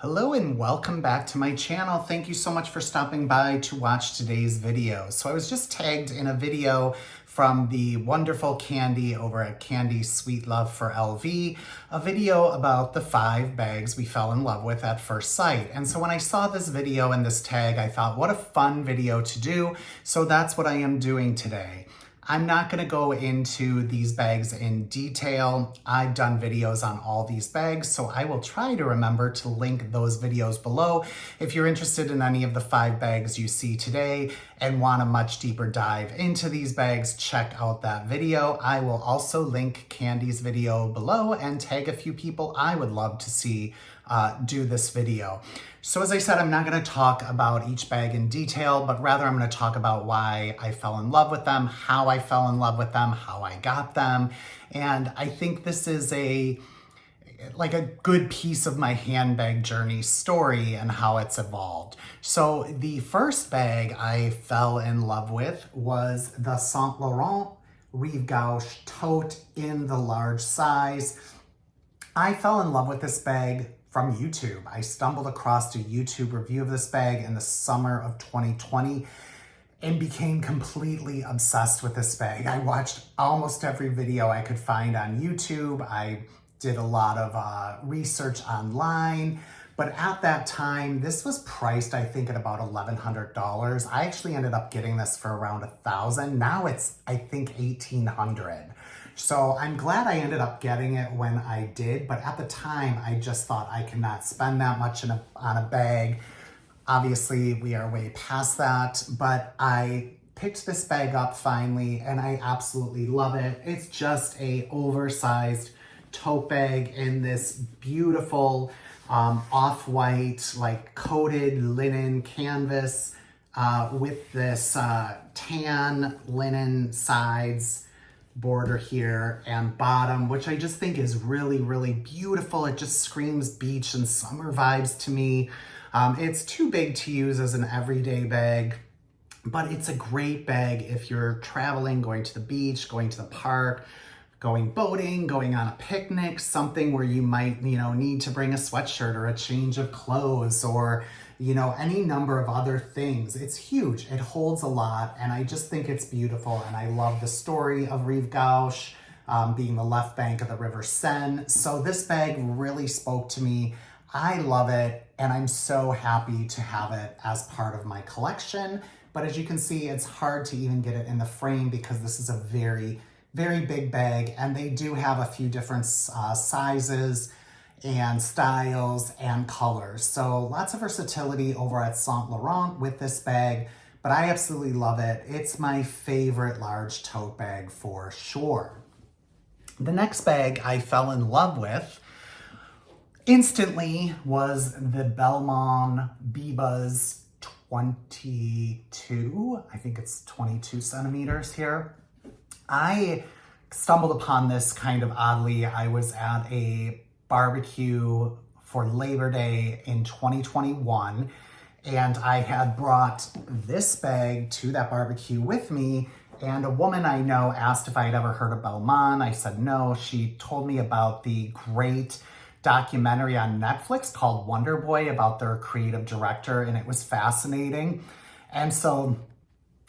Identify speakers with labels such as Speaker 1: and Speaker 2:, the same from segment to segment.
Speaker 1: Hello and welcome back to my channel. Thank you so much for stopping by to watch today's video. So I was just tagged in a video from the wonderful Candy over at Candi'S Sweet Love for LV, a video about the 5 bags we fell in love with at first sight. And so when I saw this video and this tag, I thought, what a fun video to do. So that's what I am doing today. I'm not going to go into these bags in detail. I've done videos on all these bags, so I will try to remember to link those videos below. If you're interested in any of the 5 bags you see today and want a much deeper dive into these bags, check out that video. I will also link Candy's video below and tag a few people I would love to see do this video. So as I said, I'm not going to talk about each bag in detail, but rather I'm going to talk about why I fell in love with them, how I fell in love with them, how I got them. And I think this is a good piece of my handbag journey story and how it's evolved. So the first bag I fell in love with was the Saint Laurent Rive Gauche Tote in the large size. I fell in love with this bag from YouTube. I stumbled across a YouTube review of this bag in the summer of 2020 and became completely obsessed with this bag. I watched almost every video I could find on YouTube. I did a lot of research online, but at that time, this was priced, I think, at about $1,100. I actually ended up getting this for around $1,000. Now it's, I think, $1,800. So I'm glad I ended up getting it when I did, but at the time, I just thought I cannot spend that much on a bag. Obviously, we are way past that, but I picked this bag up finally, and I absolutely love it. It's just a oversized tote bag in this beautiful off-white, coated linen canvas with this tan linen sides, border here and bottom, which I just think is really, really beautiful. It just screams beach and summer vibes to me. It's too big to use as an everyday bag, but it's a great bag if you're traveling, going to the beach, going to the park, going boating, going on a picnic, something where you might, need to bring a sweatshirt or a change of clothes or, any number of other things. It's huge. It holds a lot, and I just think it's beautiful, and I love the story of Rive Gauche being the left bank of the River Seine. So this bag really spoke to me. I love it, and I'm so happy to have it as part of my collection. But as you can see, it's hard to even get it in the frame because this is a very, very big bag, and they do have a few different sizes and styles and colors. So lots of versatility over at Saint Laurent with this bag, but I absolutely love it. It's my favorite large tote bag for sure. The next bag I fell in love with instantly was the Belmont B-Buzz 22. I think it's 22 centimeters here. I stumbled upon this kind of oddly. I was at a barbecue for Labor Day in 2021, and I had brought this bag to that barbecue with me, and a woman I know asked if I'd ever heard of Balmain. I said no. She told me about the great documentary on Netflix called Wonder Boy about their creative director, and it was fascinating. And so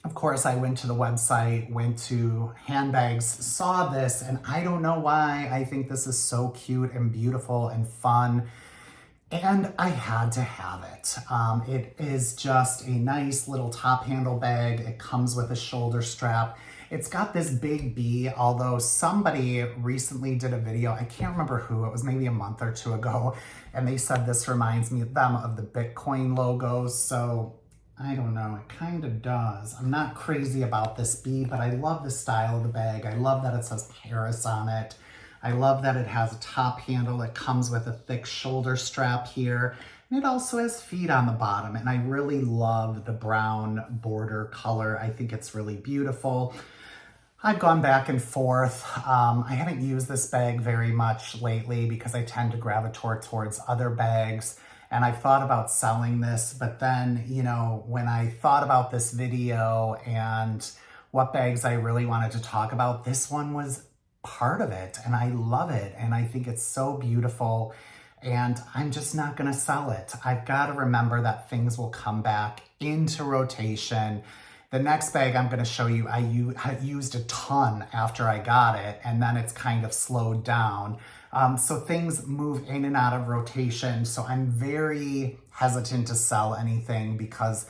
Speaker 1: of course, I went to the website, went to handbags, saw this, and I don't know why. I think this is so cute and beautiful and fun, and I had to have it. It is just a nice little top handle bag. It comes with a shoulder strap. It's got this big B, although somebody recently did a video, I can't remember who, it was maybe a month or two ago, and they said this reminds them of the Bitcoin logos, so I don't know, it kind of does. I'm not crazy about this B, but I love the style of the bag. I love that it says Paris on it. I love that it has a top handle. It comes with a thick shoulder strap here. And it also has feet on the bottom. And I really love the brown border color. I think it's really beautiful. I've gone back and forth. I haven't used this bag very much lately because I tend to gravitate towards other bags. And I've thought about selling this, but then, when I thought about this video and what bags I really wanted to talk about, this one was part of it, and I love it, and I think it's so beautiful. and I'm just not gonna sell it. I've gotta remember that things will come back into rotation. The next bag I'm gonna show you, I used a ton after I got it, and then it's kind of slowed down. So things move in and out of rotation, so I'm very hesitant to sell anything because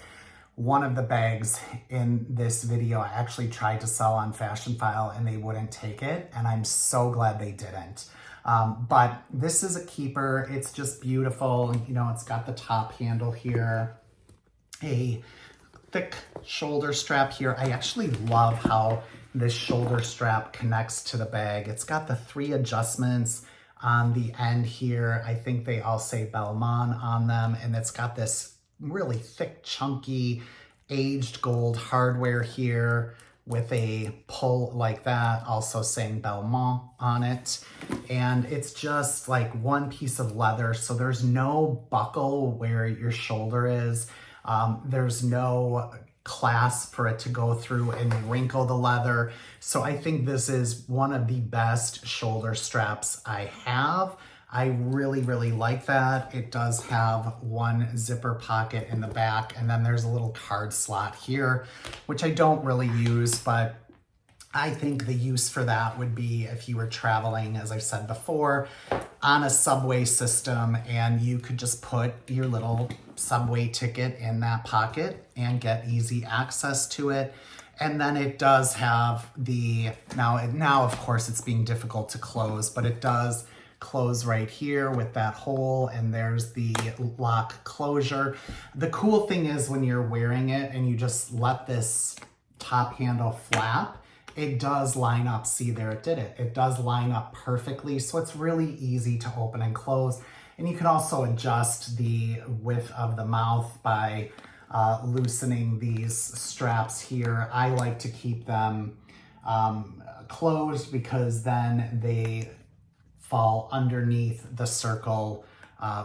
Speaker 1: one of the bags in this video I actually tried to sell on Fashion File and they wouldn't take it, and I'm so glad they didn't. But this is a keeper. It's just beautiful. You know, it's got the top handle here, a thick shoulder strap here. I actually love how this shoulder strap connects to the bag. It's got the 3 adjustments on the end here. I think they all say Belmont on them, and it's got this really thick, chunky, aged gold hardware here with a pull like that, also saying Belmont on it. And it's just like one piece of leather, so there's no buckle where your shoulder is. There's no clasp for it to go through and wrinkle the leather. So I think this is one of the best shoulder straps I have. I really, really like that. It does have one zipper pocket in the back, and then there's a little card slot here, which I don't really use, but I think the use for that would be if you were traveling, as I've said before, on a subway system, and you could just put your little subway ticket in that pocket and get easy access to it. And then it does have the, now of course it's being difficult to close, but it does close right here with that hole, and there's the lock closure. The cool thing is when you're wearing it and you just let this top handle flap, it does line up. See, there it did it. It does line up perfectly, so it's really easy to open and close. And you can also adjust the width of the mouth by loosening these straps here. I like to keep them closed because then they fall underneath the circle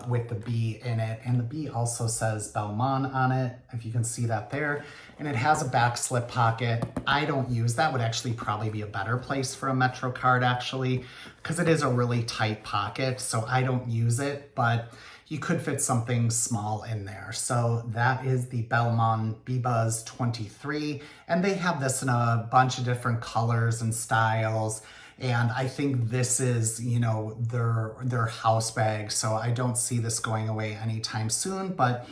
Speaker 1: with the B in it. And the B also says Belmont on it, if you can see that there. And it has a back slip pocket. I don't use that. Would actually probably be a better place for a Metro card actually, because it is a really tight pocket, so I don't use it, but you could fit something small in there. So that is the Balmain B-Buzz 23, and they have this in a bunch of different colors and styles. And I think this is, you know, their house bag, so I don't see this going away anytime soon. But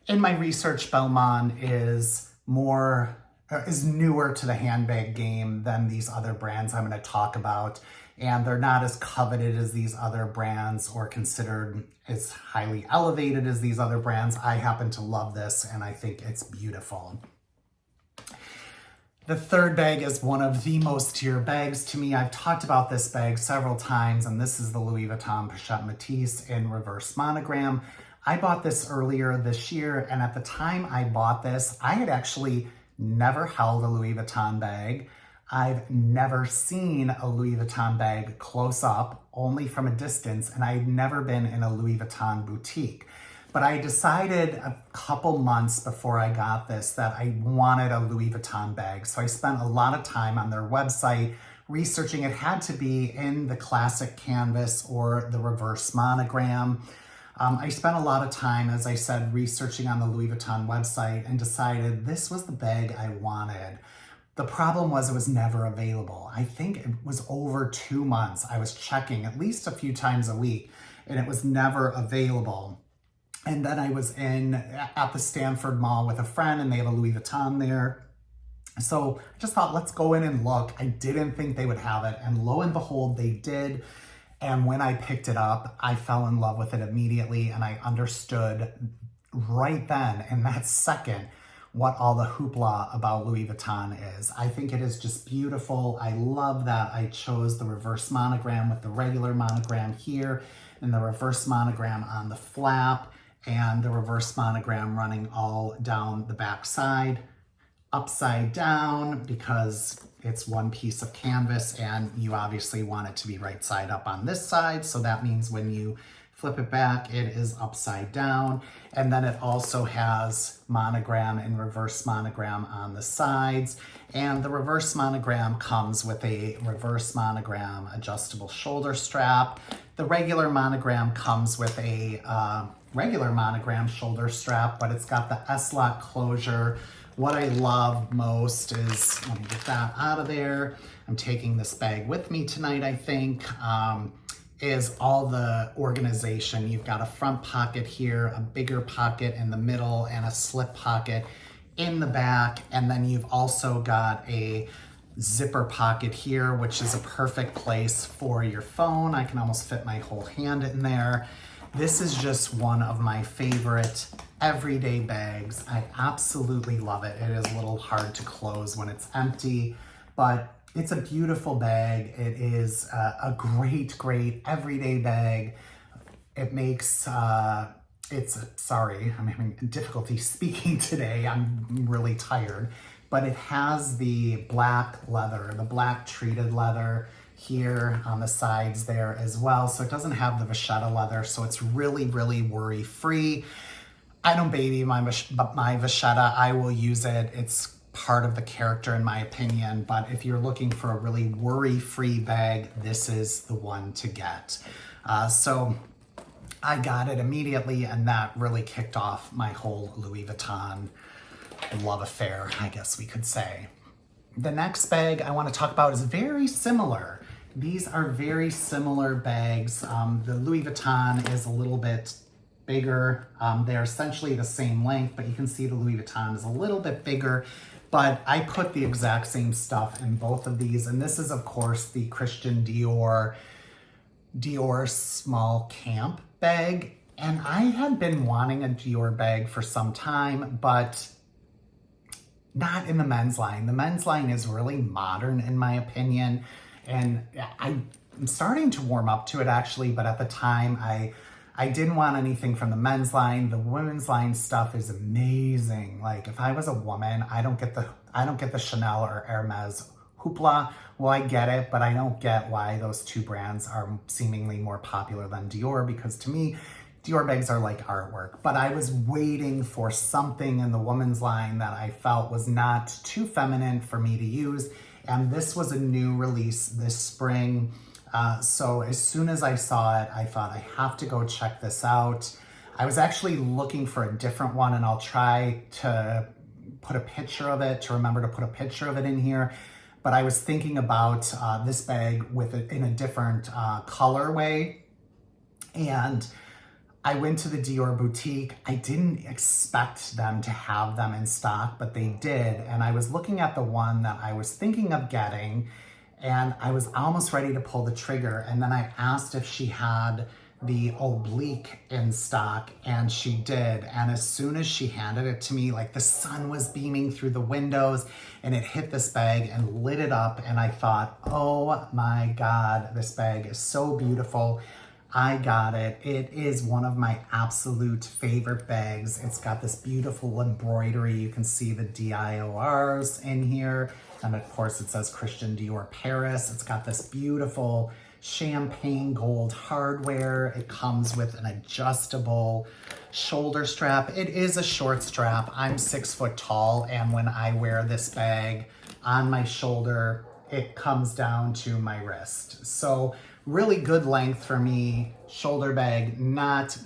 Speaker 1: in my research, Belmont is newer to the handbag game than these other brands I'm going to talk about, and they're not as coveted as these other brands or considered as highly elevated as these other brands. I happen to love this, and I think it's beautiful. The third bag is one of the most tier bags to me. I've talked about this bag several times, and this is the Louis Vuitton Pochette Metis in reverse monogram. I bought this earlier this year, and at the time I bought this, I had actually never held a Louis Vuitton bag. I've never seen a Louis Vuitton bag close up, only from a distance, and I'd never been in a Louis Vuitton boutique. But I decided a couple months before I got this that I wanted a Louis Vuitton bag. So I spent a lot of time on their website researching. It had to be in the classic canvas or the reverse monogram. I spent a lot of time, as I said, researching on the Louis Vuitton website and decided this was the bag I wanted. The problem was it was never available. I think it was over 2 months. I was checking at least a few times a week, and it was never available. And then I was at the Stanford Mall with a friend, and they have a Louis Vuitton there. So I just thought, let's go in and look. I didn't think they would have it, and lo and behold, they did. And when I picked it up, I fell in love with it immediately, and I understood right then, in that second, what all the hoopla about Louis Vuitton is. I think it is just beautiful. I love that I chose the reverse monogram with the regular monogram here, and the reverse monogram on the flap, and the reverse monogram running all down the back side, upside down, because it's one piece of canvas, and you obviously want it to be right side up on this side. So that means when you flip it back, it is upside down. And then it also has monogram and reverse monogram on the sides. And the reverse monogram comes with a reverse monogram adjustable shoulder strap The regular monogram comes with a regular monogram shoulder strap, but it's got the S-lock closure. What I love most is, let me get that out of there. I'm taking this bag with me tonight, I think, is all the organization. You've got a front pocket here, a bigger pocket in the middle, and a slip pocket in the back. And then you've also got a zipper pocket here, which is a perfect place for your phone. I can almost fit my whole hand in there. This is just one of my favorite everyday bags. I absolutely love it. It is a little hard to close when it's empty, but it's a beautiful bag. It is a great, great everyday bag. It makes, sorry, I'm having difficulty speaking today. I'm really tired. But it has the black leather, the black treated leather here on the sides there as well. So it doesn't have the vachetta leather, so it's really, really worry-free. I don't baby my vachetta. I will use it. It's part of the character in my opinion, but if you're looking for a really worry-free bag, this is the one to get. So I got it immediately, and that really kicked off my whole Louis Vuitton love affair, I guess we could say. The next bag I want to talk about is very similar. These are very similar bags. The Louis Vuitton is a little bit bigger. They're essentially the same length, but you can see the Louis Vuitton is a little bit bigger. But I put the exact same stuff in both of these. And this is, of course, the Christian Dior small camp bag. And I had been wanting a Dior bag for some time, but not in the men's line. The men's line is really modern in my opinion. And I'm starting to warm up to it actually, but at the time I didn't want anything from the men's line. The women's line stuff is amazing. Like if I was a woman, I don't get the Chanel or Hermes hoopla. Well, I get it, but I don't get why those two brands are seemingly more popular than Dior, because to me, Dior bags are like artwork. But I was waiting for something in the women's line that I felt was not too feminine for me to use. And this was a new release this spring. So as soon as I saw it, I thought I have to go check this out. I was actually looking for a different one, and I'll try to put a picture of it, to remember to put a picture of it in here. But I was thinking about this bag with it in a different colorway. And I went to the Dior boutique. I didn't expect them to have them in stock, but they did. And I was looking at the one that I was thinking of getting, and I was almost ready to pull the trigger. And then I asked if she had the oblique in stock, and she did. And as soon as she handed it to me, like the sun was beaming through the windows, and it hit this bag and lit it up. And I thought, oh my God, this bag is so beautiful. I got it. It is one of my absolute favorite bags. It's got this beautiful embroidery. You can see the DIORs in here. And of course it says Christian Dior Paris. It's got this beautiful champagne gold hardware. It comes with an adjustable shoulder strap. It is a short strap. I'm 6 foot tall, and when I wear this bag on my shoulder, it comes down to my wrist. So really good length for me. Shoulder bag, not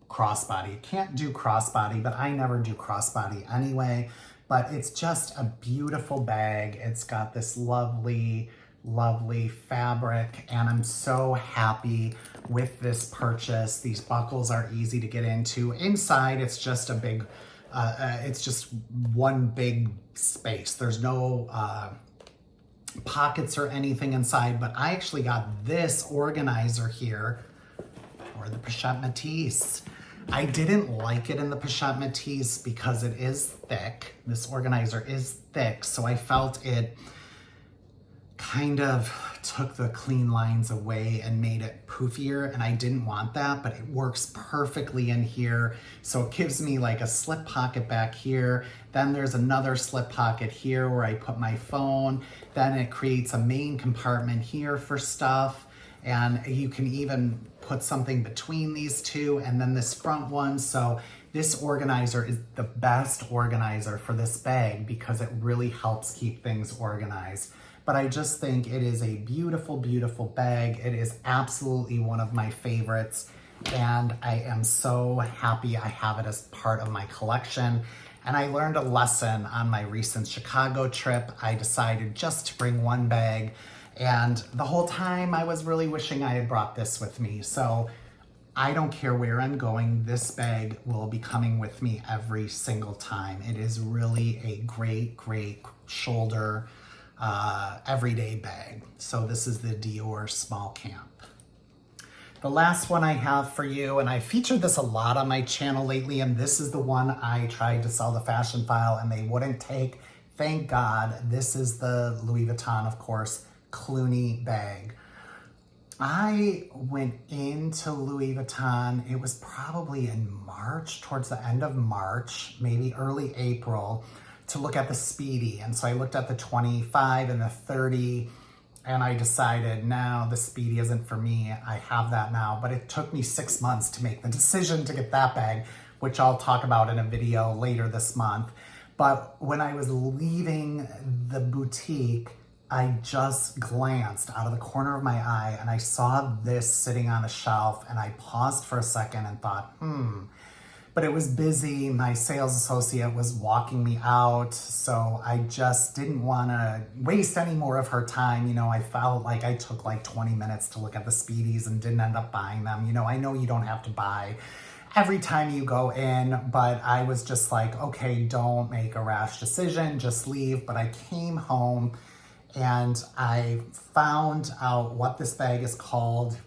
Speaker 1: crossbody. Can't do crossbody, but I never do crossbody anyway. But it's just a beautiful bag. It's got this lovely, lovely fabric, and I'm so happy with this purchase. These buckles are easy to get into. Inside, it's just a big, it's just one big space. There's no pockets or anything inside, but I actually got this organizer here for the Pochette Metis. I didn't like it in the Pochette Metis because it is thick. This organizer is thick, so I felt it kind of took the clean lines away and made it poofier, and I didn't want that, but it works perfectly in here. So it gives me like a slip pocket back here. Then there's another slip pocket here where I put my phone. Then it creates a main compartment here for stuff. And you can even put something between these two, and then this front one. So this organizer is the best organizer for this bag because it really helps keep things organized. but I just think it is a beautiful, beautiful bag. It is absolutely one of my favorites, and I am so happy I have it as part of my collection. And I learned a lesson on my recent Chicago trip. I decided just to bring one bag, and the whole time I was really wishing I had brought this with me. So I don't care where I'm going, this bag will be coming with me every single time. It is really a great, great shoulder, everyday bag. So this is the Dior Small Camp. The last one I have for you, and I featured this a lot on my channel lately, and this is the one I tried to sell the Fashion File and they wouldn't take. Thank God. This is the Louis Vuitton, of course, Clooney bag. I went into Louis Vuitton, it was probably in March, towards the end of March, maybe early April, to look at the Speedy. And so I looked at the 25 and the 30, and I decided, no, the Speedy isn't for me. I have that now, but it took me 6 months to make the decision to get that bag, which I'll talk about in a video later this month. But when I was leaving the boutique, I just glanced out of the corner of my eye and I saw this sitting on a shelf, and I paused for a second and thought, but it was busy. My sales associate was walking me out, so I just didn't want to waste any more of her time. You know, I felt like I took like 20 minutes to look at the Speedies and didn't end up buying them. You know, I know you don't have to buy every time you go in, but I was just like, okay, don't make a rash decision, just leave. But I came home and I found out what this bag is called.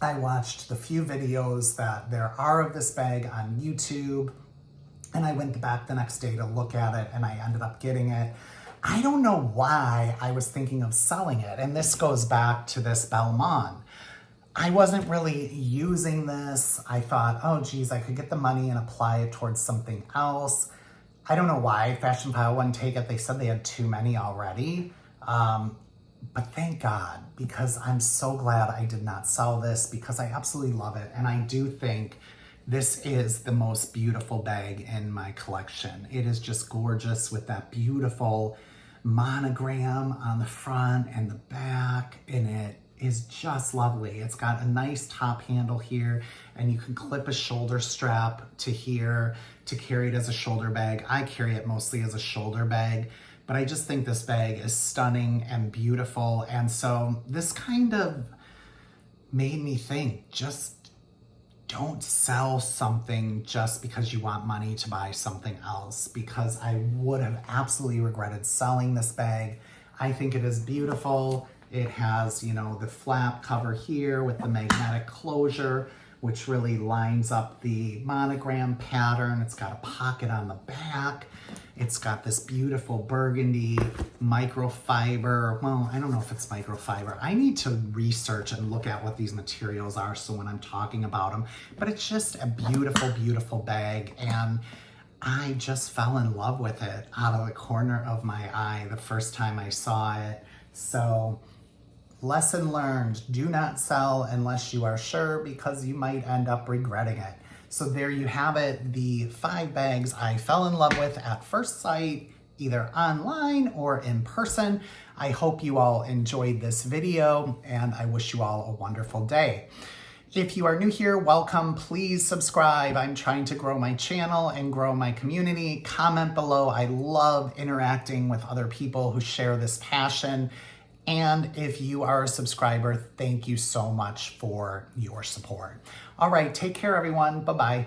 Speaker 1: I watched the few videos that there are of this bag on YouTube, and I went back the next day to look at it, and I ended up getting it. I don't know why I was thinking of selling it, and this goes back to this Balmain. I wasn't really using this. I thought, oh geez, I could get the money and apply it towards something else. I don't know why Fashion File wouldn't take it. They said they had too many already. But thank God, because I'm so glad I did not sell this, because I absolutely love it. And I do think this is the most beautiful bag in my collection. It is just gorgeous with that beautiful monogram on the front and the back, and it is just lovely. It's got a nice top handle here, and you can clip a shoulder strap to here to carry it as a shoulder bag. I carry it mostly as a shoulder bag, but I just think this bag is stunning and beautiful. And so this kind of made me think, just don't sell something just because you want money to buy something else, because I would have absolutely regretted selling this bag. I think it is beautiful. It has, you know, the flap cover here with the magnetic closure, which really lines up the monogram pattern. It's got a pocket on the back. It's got this beautiful burgundy microfiber. Well, I don't know if it's microfiber. I need to research and look at what these materials are so when I'm talking about them. But it's just a beautiful, beautiful bag. And I just fell in love with it out of the corner of my eye the first time I saw it. So lesson learned, do not sell unless you are sure, because you might end up regretting it. So there you have it, the 5 bags I fell in love with at first sight, either online or in person. I hope you all enjoyed this video, and I wish you all a wonderful day. If you are new here, welcome. Please subscribe. I'm trying to grow my channel and grow my community. Comment below. I love interacting with other people who share this passion. And if you are a subscriber, thank you so much for your support. All right, take care, everyone. Bye-bye.